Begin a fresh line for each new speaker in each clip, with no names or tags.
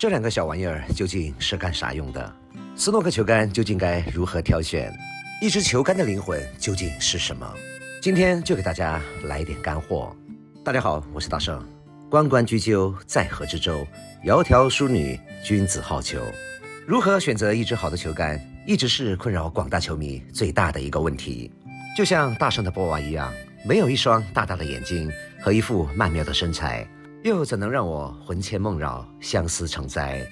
这两个小玩意儿究竟是干啥用的？斯诺克球杆究竟该如何挑选？一支球杆的灵魂究竟是什么？今天就给大家来点干货。大家好，我是大圣。关关雎鸠，在河之洲。窈窕淑女，君子好逑。如何选择一支好的球杆，一直是困扰广大球迷最大的一个问题。就像大圣的波娃一样，没有一双大大的眼睛和一副曼妙的身材，又怎能让我魂牵梦绕，相思成灾？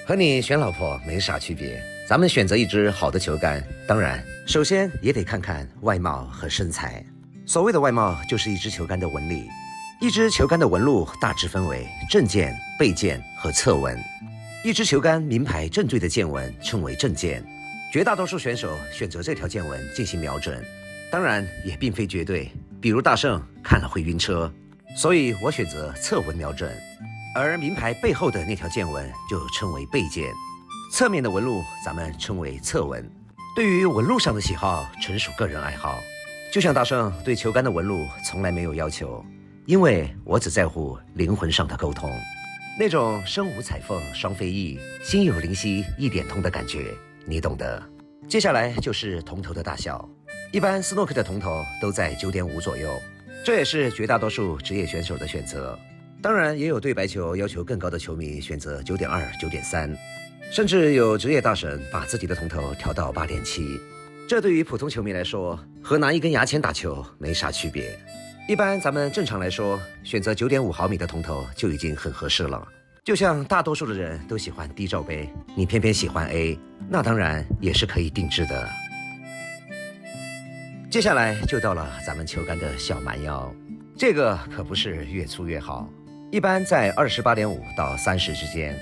和你选老婆没啥区别。咱们选择一支好的球杆，当然首先也得看看外貌和身材。所谓的外貌，就是一支球杆的纹理。一支球杆的纹路大致分为正剑、背剑和侧纹。一支球杆名牌正对的剑纹称为正剑，绝大多数选手选择这条剑纹进行瞄准，当然也并非绝对。比如大圣看了会晕车，所以我选择侧纹瞄准，而名牌背后的那条剑纹就称为背剑，侧面的纹路咱们称为侧纹。对于纹路上的喜好，纯属个人爱好。就像大圣对球杆的纹路从来没有要求，因为我只在乎灵魂上的沟通，那种身无彩凤双飞翼，心有灵犀一点通的感觉，你懂得。接下来就是铜头的大小，一般斯诺克的铜头都在 9.5 左右，这也是绝大多数职业选手的选择。当然也有对白球要求更高的球迷选择 9.2、9.3， 甚至有职业大神把自己的铜头调到 8.7。 这对于普通球迷来说，和拿一根牙签打球没啥区别。一般咱们正常来说，选择 9.5 毫米的铜头就已经很合适了。就像大多数的人都喜欢 D 罩杯，你偏偏喜欢 A， 那当然也是可以定制的。接下来就到了咱们球杆的小蛮腰，这个可不是越粗越好，一般在 28.5 到30之间。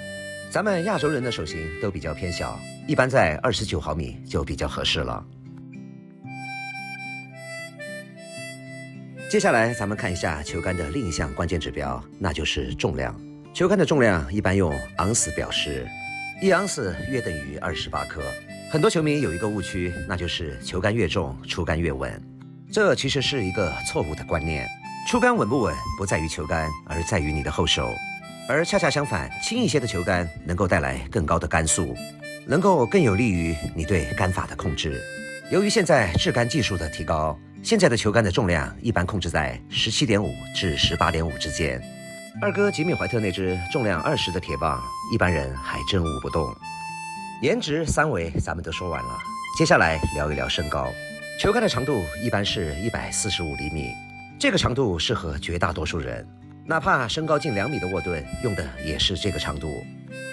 咱们亚洲人的手型都比较偏小，一般在29毫米就比较合适了。接下来咱们看一下球杆的另一项关键指标，那就是重量。球杆的重量一般用盎司表示，1盎司约等于28克。很多球迷有一个误区，那就是球杆越重，出杆越稳。这其实是一个错误的观念。出杆稳不稳不在于球杆，而在于你的后手。而恰恰相反，轻一些的球杆能够带来更高的杆速，能够更有利于你对杆法的控制。由于现在制杆技术的提高，现在的球杆的重量一般控制在 17.5 至 18.5 之间。二哥吉米怀特那只重量20的铁棒，一般人还真舞不动。颜值3维咱们都说完了，接下来聊一聊身高。球杆的长度一般是145厘米，这个长度适合绝大多数人，哪怕身高近2米的沃顿用的也是这个长度。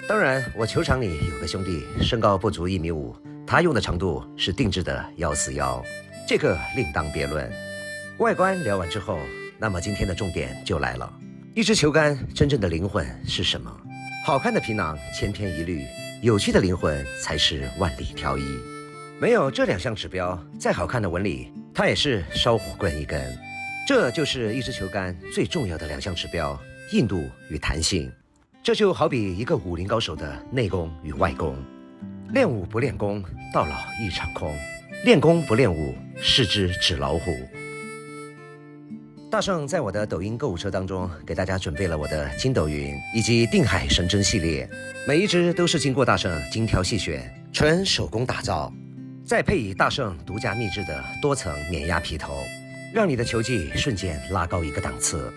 当然我球场里有个兄弟身高不足1.5米，他用的长度是定制的141，这个另当别论。外观聊完之后，那么今天的重点就来了。一支球杆真正的灵魂是什么？好看的皮囊千篇一律，有趣的灵魂才是万里挑一。没有这2项指标，再好看的纹理，它也是烧火棍一根。这就是一支球杆最重要的2项指标，硬度与弹性。这就好比一个武林高手的内功与外功。练武不练功，到老一场空；练功不练武，是只纸老虎。大圣在我的抖音购物车当中给大家准备了我的筋斗云以及定海神针系列，每一支都是经过大圣精挑细选，纯手工打造，再配以大圣独家秘制的多层免压皮头，让你的球技瞬间拉高一个档次。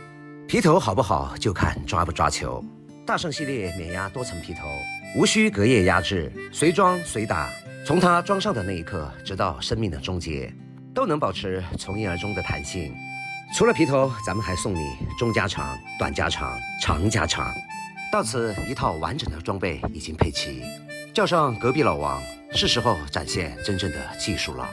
皮头好不好就看抓不抓球。大圣系列免压多层皮头，无需隔夜压制，随装随打，从它装上的那一刻直到生命的终结，都能保持从一而终的弹性。除了皮头，咱们还送你中加长、短加长、长加长，到此一套完整的装备已经配齐，叫上隔壁老王，是时候展现真正的技术了。